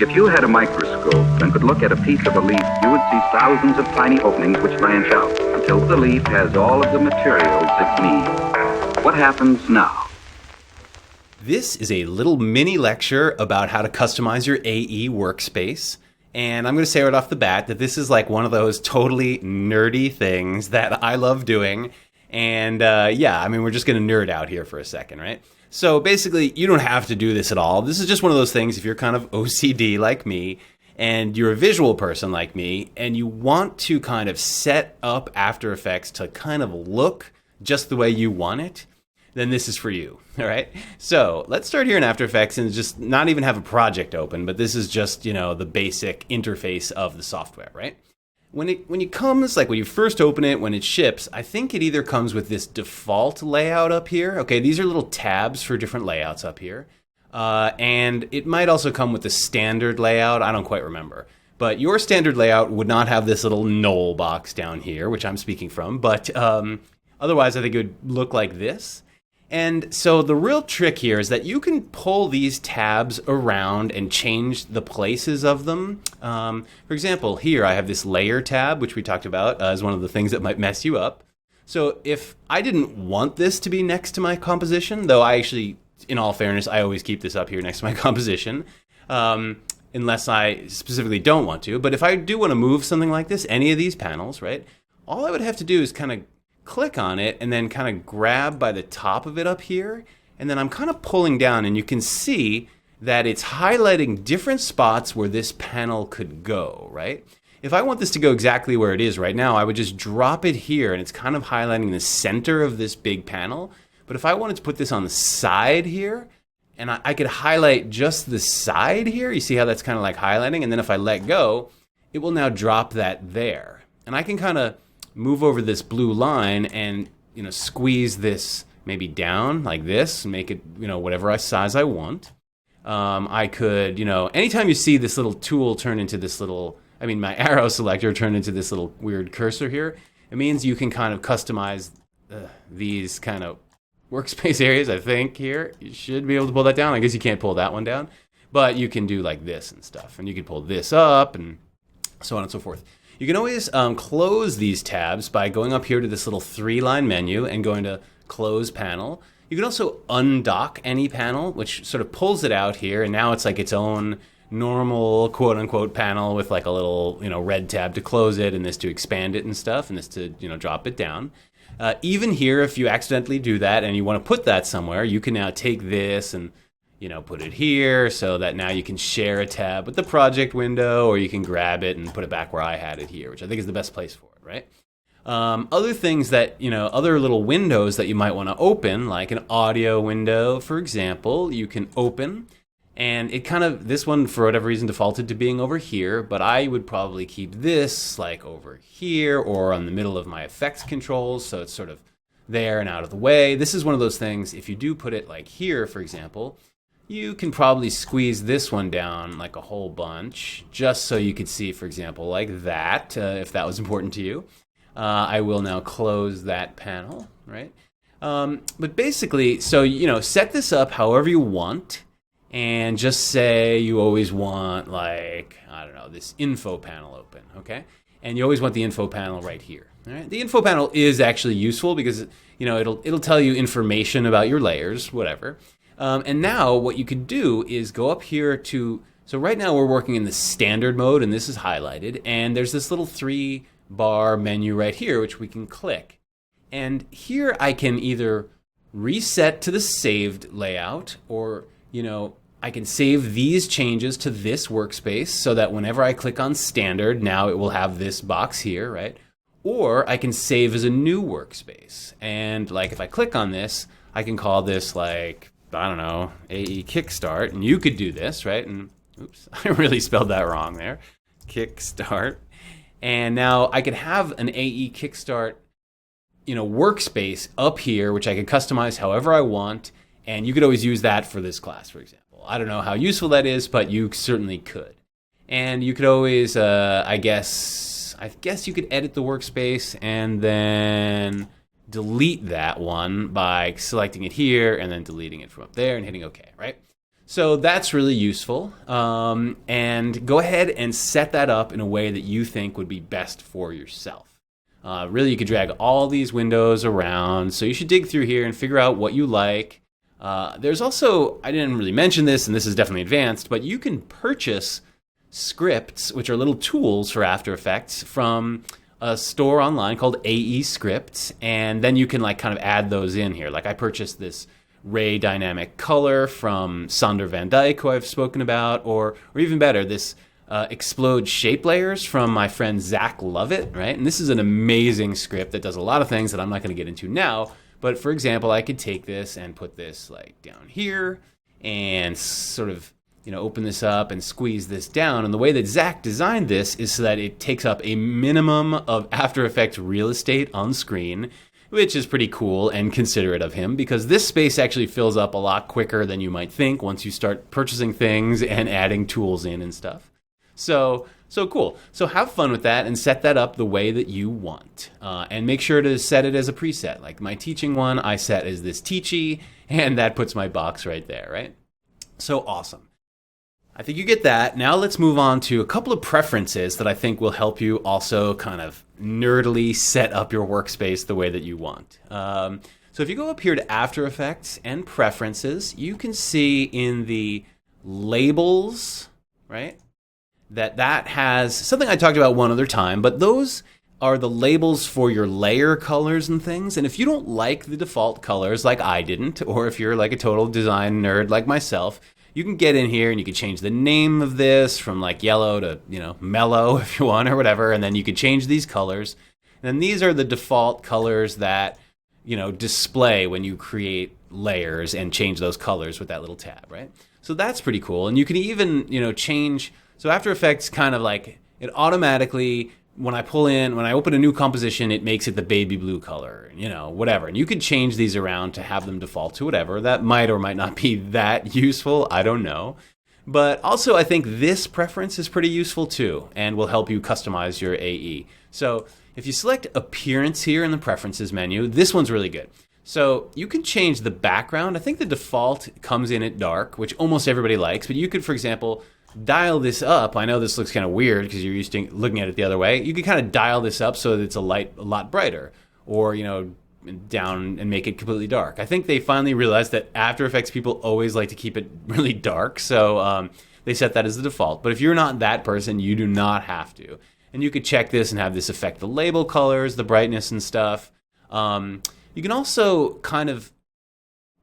If you had a microscope and could look at a piece of a leaf, you would see thousands of tiny openings which branch out until the leaf has all of the materials it needs. What happens now? This is a little mini lecture about how to customize your AE workspace. And I'm going to say right off the bat that this is like one of those totally nerdy things that I love doing. And we're just going to nerd out here for a second, right? So basically, you don't have to do this at all. This is just one of those things if you're kind of OCD like me, and you're a visual person like me, and you want to kind of set up After Effects to kind of look just the way you want it, then this is for you, all right? So let's start here in After Effects and just not even have a project open, but this is just, the basic interface of the software, right? When it comes, like when you first open it, when it ships, I think it either comes with this default layout up here. Okay, these are little tabs for different layouts up here. And it might also come with the standard layout. I don't quite remember. But your standard layout would not have this little null box down here, which I'm speaking from. But otherwise, I think it would look like this. And so the real trick here is that you can pull these tabs around and change the places of them. For example, here I have this layer tab, which we talked about as one of the things that might mess you up. So if I didn't want this to be next to my composition, though I actually, in all fairness, I always keep this up here next to my composition, unless I specifically don't want to. But if I do want to move something like this, any of these panels, right, all I would have to do is kind of click on it and then kind of grab by the top of it up here, and then I'm kind of pulling down, and you can see that it's highlighting different spots where this panel could go, right? If I want this to go exactly where it is right now, I would just drop it here, and it's kind of highlighting the center of this big panel. But if I wanted to put this on the side here, and I could highlight just the side here, you see how that's kind of like highlighting, and then if I let go, it will now drop that there. And I can kind of move over this blue line and squeeze this maybe down like this and make it whatever size I want. I could anytime you see this little tool turn into this little, my arrow selector turn into this little weird cursor here, it means you can kind of customize these kind of workspace areas. I think here you should be able to pull that down. I guess you can't pull that one down, but you can do like this and stuff, and you can pull this up and so on and so forth. You can always close these tabs by going up here to this little 3-line menu and going to Close Panel. You can also undock any panel, which sort of pulls it out here, and now it's like its own normal quote-unquote panel with like a little red tab to close it, and this to expand it and stuff, and this to drop it down. Even here, if you accidentally do that and you want to put that somewhere, you can now take this and put it here so that now you can share a tab with the project window, or you can grab it and put it back where I had it here, which I think is the best place for it, right? Other things that, other little windows that you might want to open, like an audio window, for example, you can open. And it kind of, this one, for whatever reason, defaulted to being over here, but I would probably keep this like over here or on the middle of my effects controls, so it's sort of there and out of the way. This is one of those things, if you do put it like here, for example, you can probably squeeze this one down like a whole bunch, just so you could see, for example, like that, if that was important to you. I will now close that panel, right? But basically, so, set this up however you want, and just say you always want, like, I don't know, this info panel open, okay? And you always want the info panel right here, all right? The info panel is actually useful because, it'll tell you information about your layers, whatever. And now what you could do is go up here to, so right now we're working in the standard mode, and this is highlighted, and there's this little 3-bar menu right here, which we can click. And here I can either reset to the saved layout, or, I can save these changes to this workspace so that whenever I click on standard, now it will have this box here, right? Or I can save as a new workspace. And like if I click on this, I can call this like, I don't know, AE Kickstart, and you could do this, right? And oops, I really spelled that wrong there. Kickstart. And now I could have an AE Kickstart, workspace up here, which I could customize however I want, and you could always use that for this class, for example. I don't know how useful that is, but you certainly could. And you could always, I guess you could edit the workspace and then delete that one by selecting it here and then deleting it from up there and hitting OK, right? So that's really useful. And go ahead and set that up in a way that you think would be best for yourself. Really, you could drag all these windows around. So you should dig through here and figure out what you like. There's also, I didn't really mention this, and this is definitely advanced, but you can purchase scripts, which are little tools for After Effects, from a store online called AE Scripts, and then you can like kind of add those in here. Like I purchased this Ray Dynamic Color from Sander van Dyk, who I've spoken about, or even better, this Explode Shape Layers from my friend Zach Lovett, right? And this is an amazing script that does a lot of things that I'm not going to get into now. But for example, I could take this and put this like down here and sort of, open this up and squeeze this down. And the way that Zach designed this is so that it takes up a minimum of After Effects real estate on screen, which is pretty cool and considerate of him, because this space actually fills up a lot quicker than you might think once you start purchasing things and adding tools in and stuff. So cool. So have fun with that and set that up the way that you want. And make sure to set it as a preset. Like my teaching one, I set as this Teachy, and that puts my box right there, right? So awesome. I think you get that. Now let's move on to a couple of preferences that I think will help you also kind of nerdily set up your workspace the way that you want. So if you go up here to After Effects and Preferences, you can see in the labels, right, that has something I talked about one other time, but those are the labels for your layer colors and things. And if you don't like the default colors like I didn't, or if you're like a total design nerd like myself, you can get in here and you can change the name of this from like yellow to, mellow if you want or whatever. And then you can change these colors. And then these are the default colors that, display when you create layers and change those colors with that little tab, right? So that's pretty cool. And you can even, change. So After Effects kind of like it automatically, when I open a new composition, it makes it the baby blue color, whatever. And you could change these around to have them default to whatever. That might or might not be that useful. I don't know. But also, I think this preference is pretty useful too and will help you customize your AE. So if you select Appearance here in the Preferences menu, this one's really good. So you can change the background. I think the default comes in at dark, which almost everybody likes. But you could, for example, dial this up. I know this looks kind of weird because you're used to looking at it the other way. You can kind of dial this up so that it's a lot brighter, or down and make it completely dark. I think they finally realized that After Effects people always like to keep it really dark, so they set that as the default. But if you're not that person, you do not have to. And you could check this and have this affect the label colors, the brightness and stuff. You can also kind of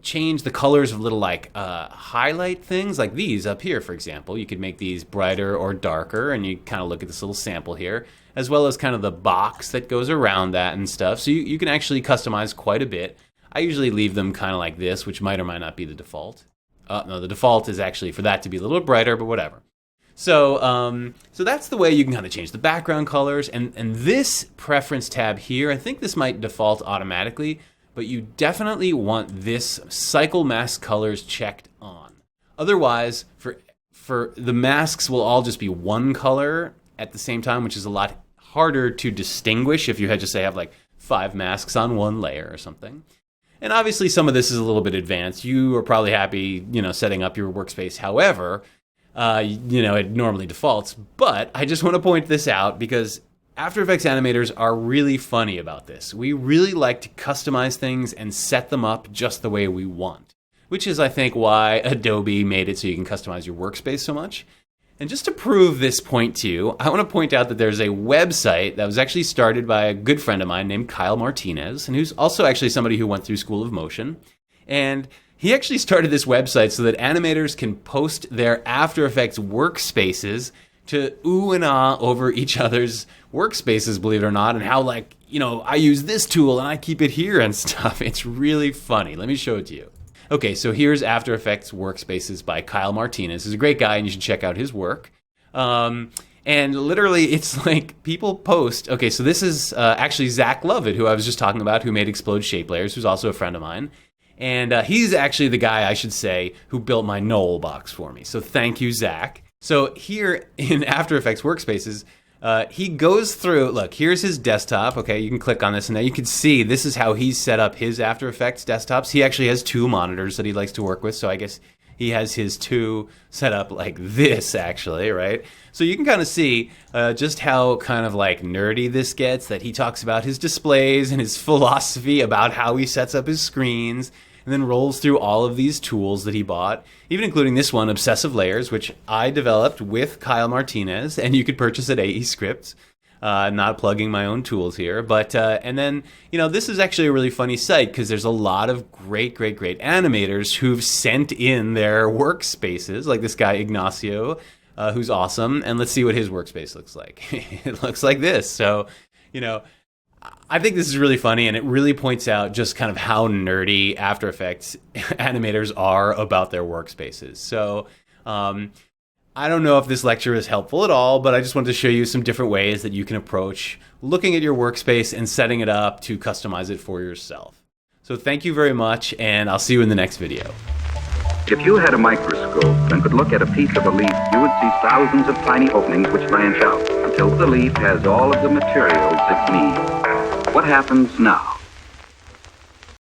change the colors of little highlight things like these up here, for example. You could make these brighter or darker, and you kind of look at this little sample here, as well as kind of the box that goes around that and stuff. So you can actually customize quite a bit. I usually leave them kind of like this, which might or might not be the default. No, the default is actually for that to be a little bit brighter, but whatever. So that's the way you can kind of change the background colors. And this preference tab here, I think this might default automatically, but you definitely want this cycle mask colors checked on. Otherwise, for the masks will all just be one color at the same time, which is a lot harder to distinguish if you had to say have like 5 masks on one layer or something. And obviously some of this is a little bit advanced. You are probably happy, setting up your workspace however, it normally defaults. But I just want to point this out because After Effects animators are really funny about this. We really like to customize things and set them up just the way we want, which is, I think, why Adobe made it so you can customize your workspace so much. And just to prove this point to you, I want to point out that there's a website that was actually started by a good friend of mine named Kyle Martinez, and who's also actually somebody who went through School of Motion. And he actually started this website so that animators can post their After Effects workspaces to ooh and ah over each other's workspaces, believe it or not, and how I use this tool and I keep it here and stuff. It's really funny. Let me show it to you. Okay, so here's After Effects Workspaces by Kyle Martinez. He's a great guy and you should check out his work. And literally it's like people post, okay, so this is actually Zach Lovett, who I was just talking about, who made Explode Shape Layers, who's also a friend of mine. And he's actually the guy, I should say, who built my Knoll box for me. So thank you, Zach. So here in After Effects Workspaces, he goes through, look, here's his desktop. Okay, you can click on this and now you can see this is how he's set up his After Effects desktops. He actually has 2 monitors that he likes to work with, so I guess he has his two set up like this, actually, right? So you can kind of see just how kind of like nerdy this gets, that he talks about his displays and his philosophy about how he sets up his screens, and then rolls through all of these tools that he bought, even including this one, Obsessive Layers, which I developed with Kyle Martinez, and you could purchase at AE Script. Not plugging my own tools here, but and then this is actually a really funny site because there's a lot of great animators who've sent in their workspaces, like this guy Ignacio, who's awesome. And let's see what his workspace looks like. It looks like this. So I think this is really funny, and it really points out just kind of how nerdy After Effects animators are about their workspaces. So I don't know if this lecture is helpful at all, but I just wanted to show you some different ways that you can approach looking at your workspace and setting it up to customize it for yourself. So thank you very much, and I'll see you in the next video. If you had a microscope and could look at a piece of a leaf, you would see thousands of tiny openings which branch out until the leaf has all of the materials it needs. What happens now?